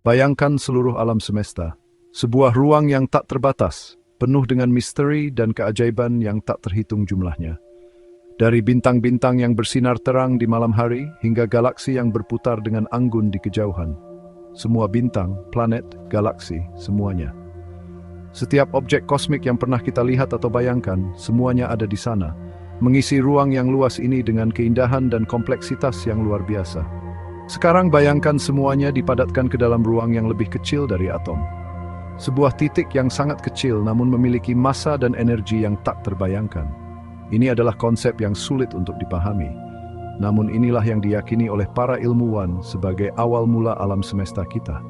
Bayangkan seluruh alam semesta, sebuah ruang yang tak terbatas, penuh dengan misteri dan keajaiban yang tak terhitung jumlahnya. Dari bintang-bintang yang bersinar terang di malam hari hingga galaksi yang berputar dengan anggun di kejauhan. Semua bintang, planet, galaksi, semuanya. Setiap objek kosmik yang pernah kita lihat atau bayangkan, semuanya ada di sana, mengisi ruang yang luas ini dengan keindahan dan kompleksitas yang luar biasa. Sekarang bayangkan semuanya dipadatkan ke dalam ruang yang lebih kecil dari atom. Sebuah titik yang sangat kecil namun memiliki massa dan energi yang tak terbayangkan. Ini adalah konsep yang sulit untuk dipahami. Namun inilah yang diyakini oleh para ilmuwan sebagai awal mula alam semesta kita.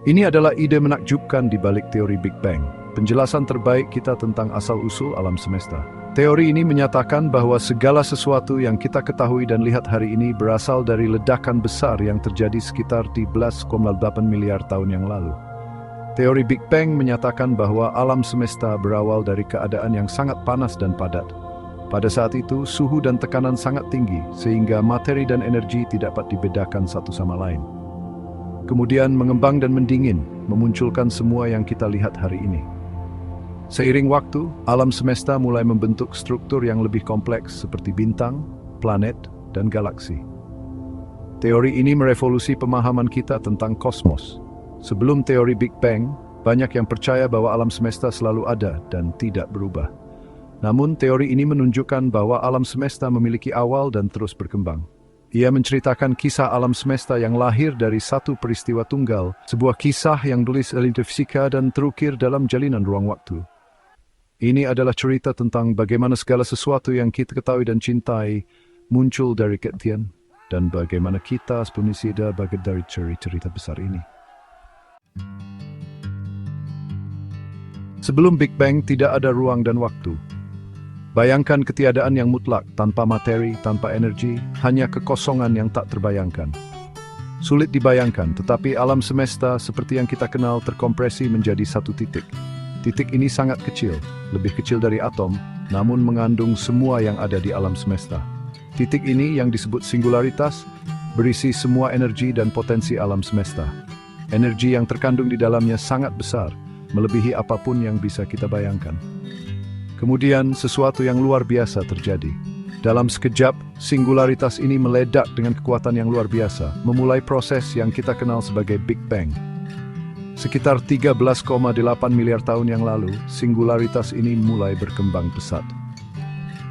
Ini adalah ide menakjubkan di balik teori Big Bang, penjelasan terbaik kita tentang asal-usul alam semesta. Teori ini menyatakan bahwa segala sesuatu yang kita ketahui dan lihat hari ini berasal dari ledakan besar yang terjadi sekitar 13,8 miliar tahun yang lalu. Teori Big Bang menyatakan bahwa alam semesta berawal dari keadaan yang sangat panas dan padat. Pada saat itu, suhu dan tekanan sangat tinggi, sehingga materi dan energi tidak dapat dibedakan satu sama lain. Kemudian mengembang dan mendingin, memunculkan semua yang kita lihat hari ini. Seiring waktu, alam semesta mulai membentuk struktur yang lebih kompleks seperti bintang, planet, dan galaksi. Teori ini merevolusi pemahaman kita tentang kosmos. Sebelum teori Big Bang, banyak yang percaya bahwa alam semesta selalu ada dan tidak berubah. Namun, teori ini menunjukkan bahwa alam semesta memiliki awal dan terus berkembang. Ia menceritakan kisah alam semesta yang lahir dari satu peristiwa tunggal, sebuah kisah yang tulis oleh fisika dan terukir dalam jalinan ruang waktu. Ini adalah cerita tentang bagaimana segala sesuatu yang kita ketahui dan cintai muncul dari ketiadaan, dan bagaimana kita sepenuhnya sadar bagian dari cerita besar ini. Sebelum Big Bang tidak ada ruang dan waktu. Bayangkan ketiadaan yang mutlak, tanpa materi, tanpa energi, hanya kekosongan yang tak terbayangkan. Sulit dibayangkan, tetapi alam semesta seperti yang kita kenal terkompresi menjadi satu titik. Titik ini sangat kecil, lebih kecil dari atom, namun mengandung semua yang ada di alam semesta. Titik ini yang disebut singularitas, berisi semua energi dan potensi alam semesta. Energi yang terkandung di dalamnya sangat besar, melebihi apapun yang bisa kita bayangkan. Kemudian sesuatu yang luar biasa terjadi. Dalam sekejap, singularitas ini meledak dengan kekuatan yang luar biasa, memulai proses yang kita kenal sebagai Big Bang. Sekitar 13,8 miliar tahun yang lalu, singularitas ini mulai berkembang pesat.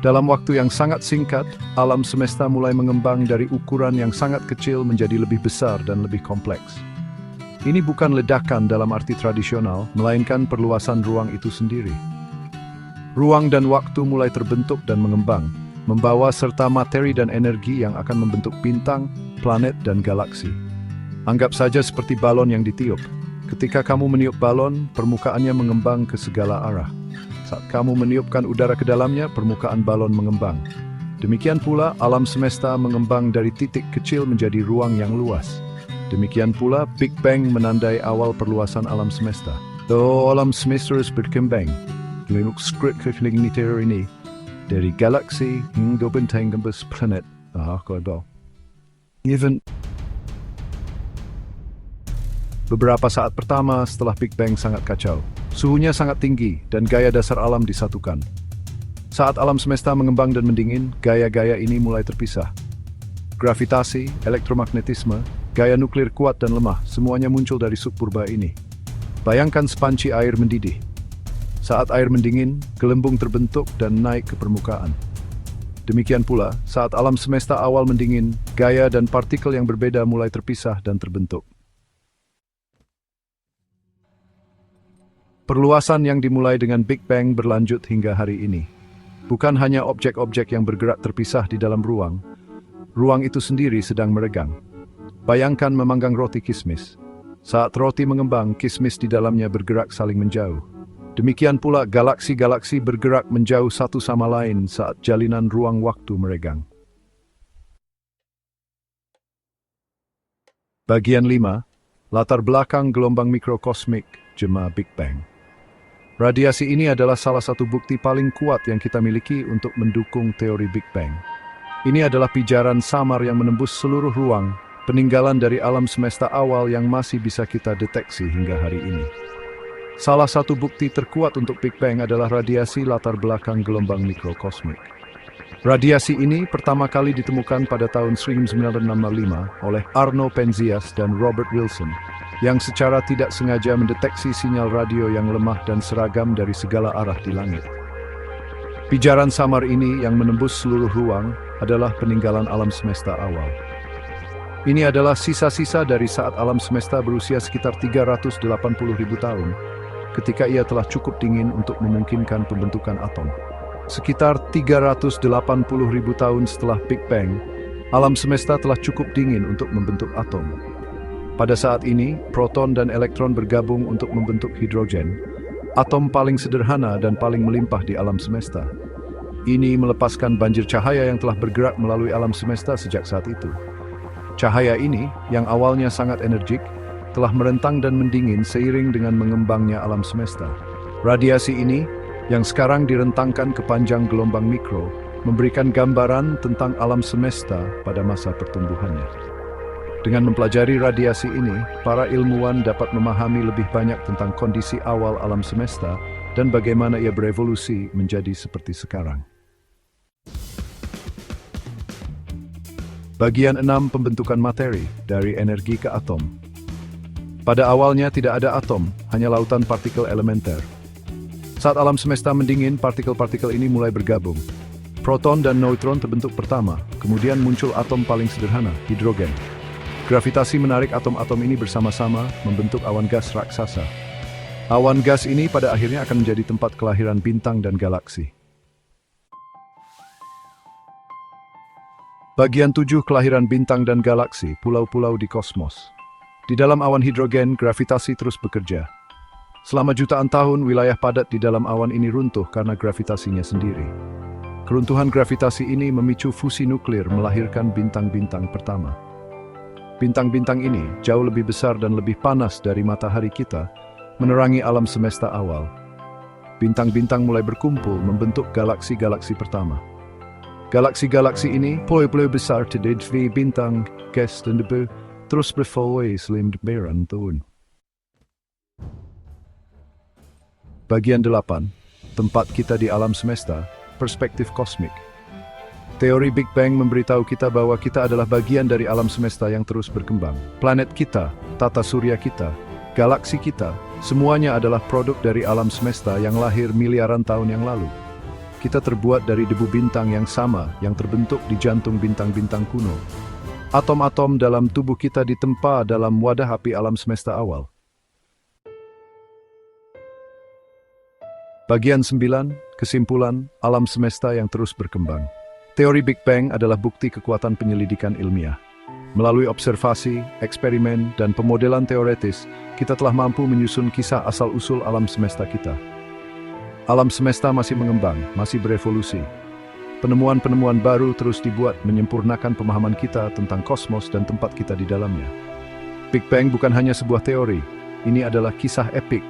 Dalam waktu yang sangat singkat, alam semesta mulai mengembang dari ukuran yang sangat kecil menjadi lebih besar dan lebih kompleks. Ini bukan ledakan dalam arti tradisional, melainkan perluasan ruang itu sendiri. Ruang dan waktu mulai terbentuk dan mengembang, membawa serta materi dan energi yang akan membentuk bintang, planet, dan galaksi. Anggap saja seperti balon yang ditiup. Ketika kamu meniup balon, permukaannya mengembang ke segala arah. Saat kamu meniupkan udara ke dalamnya, permukaan balon mengembang. Demikian pula, alam semesta mengembang dari titik kecil menjadi ruang yang luas. Demikian pula, Big Bang menandai awal perluasan alam semesta. Alam semesta berkembang. Dengan skrip kekelilingan ini, dari galaksi hingga bintang gembus planet. Beberapa saat pertama setelah Big Bang sangat kacau. Suhunya sangat tinggi dan gaya dasar alam disatukan. Saat alam semesta mengembang dan mendingin, gaya-gaya ini mulai terpisah. Gravitasi, elektromagnetisme, gaya nuklir kuat dan lemah, semuanya muncul dari subpurba ini. Bayangkan sepanci air mendidih. Saat air mendingin, gelembung terbentuk dan naik ke permukaan. Demikian pula, saat alam semesta awal mendingin, gaya dan partikel yang berbeda mulai terpisah dan terbentuk. Perluasan yang dimulai dengan Big Bang berlanjut hingga hari ini. Bukan hanya objek-objek yang bergerak terpisah di dalam ruang, ruang itu sendiri sedang meregang. Bayangkan memanggang roti kismis. Saat roti mengembang, kismis di dalamnya bergerak saling menjauh. Demikian pula galaksi-galaksi bergerak menjauh satu sama lain saat jalinan ruang waktu meregang. Bagian 5. Latar belakang gelombang mikrokosmik jema Big Bang. Radiasi ini adalah salah satu bukti paling kuat yang kita miliki untuk mendukung teori Big Bang. Ini adalah pijaran samar yang menembus seluruh ruang, peninggalan dari alam semesta awal yang masih bisa kita deteksi hingga hari ini. Salah satu bukti terkuat untuk Big Bang adalah radiasi latar belakang gelombang mikrokosmik. Radiasi ini pertama kali ditemukan pada tahun 1965 oleh Arno Penzias dan Robert Wilson, yang secara tidak sengaja mendeteksi sinyal radio yang lemah dan seragam dari segala arah di langit. Pijaran samar ini yang menembus seluruh ruang adalah peninggalan alam semesta awal. Ini adalah sisa-sisa dari saat alam semesta berusia sekitar 380.000 tahun, ketika ia telah cukup dingin untuk memungkinkan pembentukan atom. Sekitar 380.000 tahun setelah Big Bang, alam semesta telah cukup dingin untuk membentuk atom. Pada saat ini, proton dan elektron bergabung untuk membentuk hidrogen, atom paling sederhana dan paling melimpah di alam semesta. Ini melepaskan banjir cahaya yang telah bergerak melalui alam semesta sejak saat itu. Cahaya ini, yang awalnya sangat energik, telah merentang dan mendingin seiring dengan mengembangnya alam semesta. Radiasi ini, yang sekarang direntangkan ke panjang gelombang mikro, memberikan gambaran tentang alam semesta pada masa pertumbuhannya. Dengan mempelajari radiasi ini, para ilmuwan dapat memahami lebih banyak tentang kondisi awal alam semesta dan bagaimana ia berevolusi menjadi seperti sekarang. Bagian 6 pembentukan materi, dari energi ke atom. Pada awalnya tidak ada atom, hanya lautan partikel elementer. Saat alam semesta mendingin, partikel-partikel ini mulai bergabung. Proton dan neutron terbentuk pertama, kemudian muncul atom paling sederhana, hidrogen. Gravitasi menarik atom-atom ini bersama-sama membentuk awan gas raksasa. Awan gas ini pada akhirnya akan menjadi tempat kelahiran bintang dan galaksi. Bagian 7 kelahiran bintang dan galaksi, pulau-pulau di kosmos. Di dalam awan hidrogen, gravitasi terus bekerja. Selama jutaan tahun, wilayah padat di dalam awan ini runtuh karena gravitasinya sendiri. Keruntuhan gravitasi ini memicu fusi nuklir melahirkan bintang-bintang pertama. Bintang-bintang ini jauh lebih besar dan lebih panas dari matahari kita, menerangi alam semesta awal. Bintang-bintang mulai berkumpul membentuk galaksi-galaksi pertama. Galaksi-galaksi ini, pulau-pulau besar terdiri bintang, gas dan debu, terus berfoloi selama beran tahun. Bagian 8, tempat kita di alam semesta, perspektif kosmik. Teori Big Bang memberitahu kita bahwa kita adalah bagian dari alam semesta yang terus berkembang. Planet kita, tata surya kita, galaksi kita, semuanya adalah produk dari alam semesta yang lahir miliaran tahun yang lalu. Kita terbuat dari debu bintang yang sama yang terbentuk di jantung bintang-bintang kuno. Atom-atom dalam tubuh kita ditempa dalam wadah api alam semesta awal. Bagian 9, kesimpulan, alam semesta yang terus berkembang. Teori Big Bang adalah bukti kekuatan penyelidikan ilmiah. Melalui observasi, eksperimen, dan pemodelan teoretis, kita telah mampu menyusun kisah asal-usul alam semesta kita. Alam semesta masih mengembang, masih berevolusi. Penemuan-penemuan baru terus dibuat menyempurnakan pemahaman kita tentang kosmos dan tempat kita di dalamnya. Big Bang bukan hanya sebuah teori, ini adalah kisah epik.